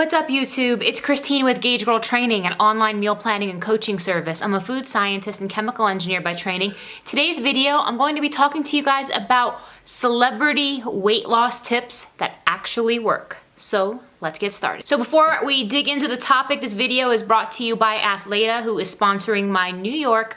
what's up YouTube? It's Christine with Gauge Girl Training, an online meal planning and coaching service. I'm a food scientist and chemical engineer by training. Today's video, I'm going to be talking to you guys about celebrity weight loss tips that actually work. So let's get started. So before we dig into the topic, this video is brought to you by Athleta, who is sponsoring my New York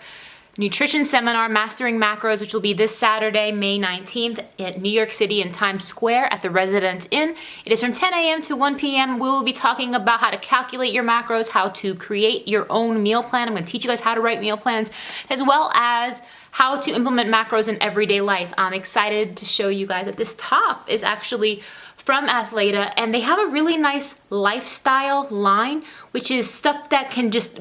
nutrition seminar, Mastering Macros, which will be this Saturday, May 19th at New York City in Times Square at the Residence Inn. It is from 10 a.m. to 1 p.m. We will be talking about how to calculate your macros, how to create your own meal plan. I'm going to teach you guys how to write meal plans, as well as how to implement macros in everyday life. I'm excited to show you guys that this top is actually from Athleta, and they have a really nice lifestyle line, which is stuff that can just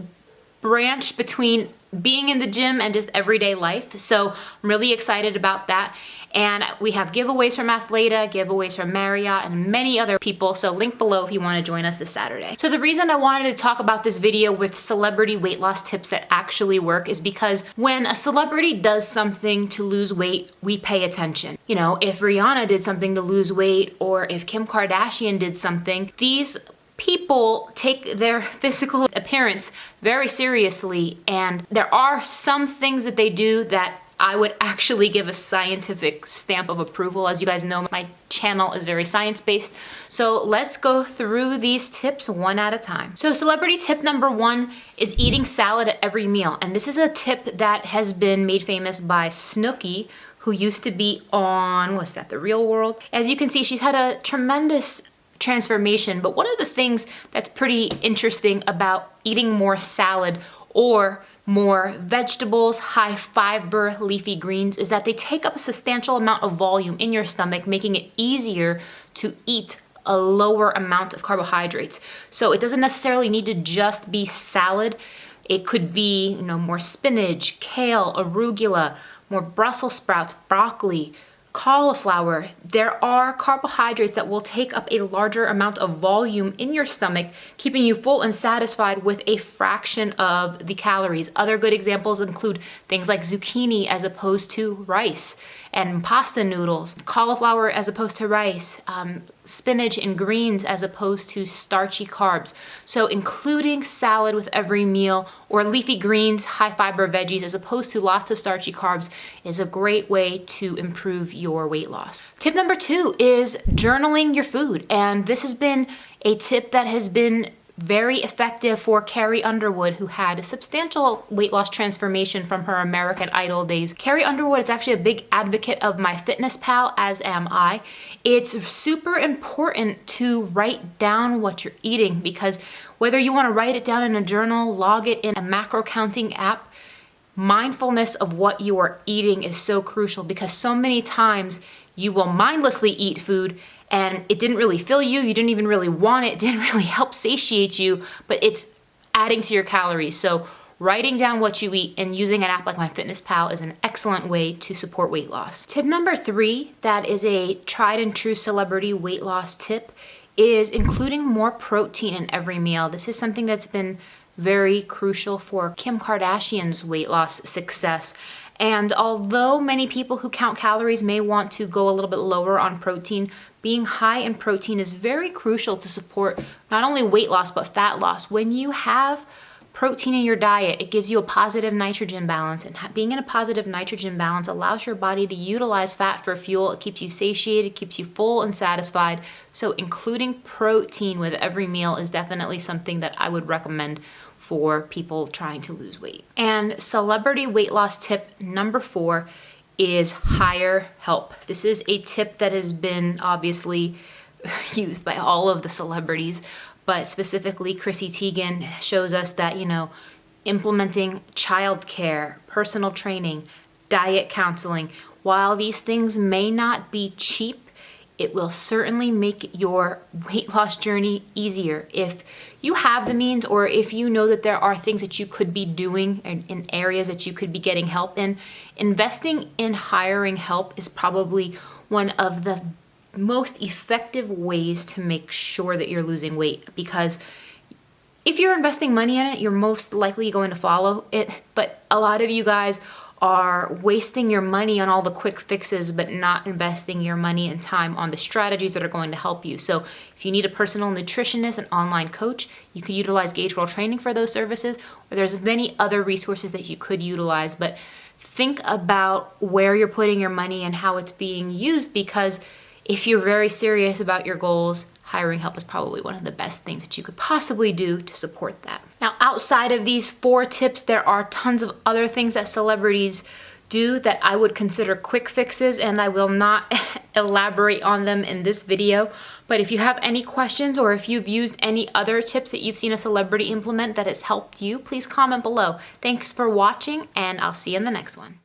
branch between being in the gym and just everyday life. So I'm really excited about that. And we have giveaways from Athleta, giveaways from Marriott, and many other people. So link below if you want to join us this Saturday. So the reason I wanted to talk about this video with celebrity weight loss tips that actually work is because when a celebrity does something to lose weight, we pay attention. You know, if Rihanna did something to lose weight, or if Kim Kardashian did something, these people take their physical appearance very seriously, and there are some things that they do that I would actually give a scientific stamp of approval. As you guys know, my channel is very science-based. So let's go through these tips one at a time. So celebrity tip number one is eating salad at every meal. And this is a tip that has been made famous by Snooki, who used to be on, what's that, The Real World? As you can see, she's had a tremendous transformation, but one of the things that's pretty interesting about eating more salad or more vegetables, high fiber leafy greens, is that they take up a substantial amount of volume in your stomach, making it easier to eat a lower amount of carbohydrates. So it doesn't necessarily need to just be salad. It could be, you know, more spinach, kale, arugula, more Brussels sprouts, broccoli, cauliflower. There are carbohydrates that will take up a larger amount of volume in your stomach, keeping you full and satisfied with a fraction of the calories. Other good examples include things like zucchini as opposed to rice, and pasta noodles, cauliflower as opposed to rice, spinach and greens as opposed to starchy carbs. So including salad with every meal, or leafy greens, high fiber veggies as opposed to lots of starchy carbs, is a great way to improve your weight loss. Tip number two is journaling your food. And this has been a tip that has been very effective for Carrie Underwood, who had a substantial weight loss transformation from her American Idol days. Carrie Underwood is actually a big advocate of MyFitnessPal, as am I. It's super important to write down what you're eating, because whether you want to write it down in a journal, log it in a macro counting app, mindfulness of what you are eating is so crucial, because so many times you will mindlessly eat food and it didn't really fill you, you didn't even really want it didn't really help satiate you, but it's adding to your calories. So writing down what you eat and using an app like MyFitnessPal is an excellent way to support weight loss. Tip number three, that is a tried and true celebrity weight loss tip, is including more protein in every meal. This is something that's been very crucial for Kim Kardashian's weight loss success. And although many people who count calories may want to go a little bit lower on protein, being high in protein is very crucial to support not only weight loss, but fat loss. When you have protein in your diet, it gives you a positive nitrogen balance, and being in a positive nitrogen balance allows your body to utilize fat for fuel. It keeps you satiated, keeps you full and satisfied. So including protein with every meal is definitely something that I would recommend for people trying to lose weight. And celebrity weight loss tip number four is hire help. This is a tip that has been obviously used by all of the celebrities, but specifically Chrissy Teigen shows us that, you know, implementing childcare, personal training, diet counseling, while these things may not be cheap, it will certainly make your weight loss journey easier. If you have the means, or if you know that there are things that you could be doing in areas that you could be getting help in, investing in hiring help is probably one of the most effective ways to make sure that you're losing weight, because if you're investing money in it, you're most likely going to follow it. But a lot of you guys are wasting your money on all the quick fixes, but not investing your money and time on the strategies that are going to help you. So if you need a personal nutritionist, an online coach, you could utilize Gauge Girl Training for those services, or there's many other resources that you could utilize. But think about where you're putting your money and how it's being used, because if you're very serious about your goals, hiring help is probably one of the best things that you could possibly do to support that. Now, outside of these 4 tips, there are tons of other things that celebrities do that I would consider quick fixes, and I will not elaborate on them in this video. But if you have any questions, or if you've used any other tips that you've seen a celebrity implement that has helped you, please comment below. Thanks for watching, and I'll see you in the next one.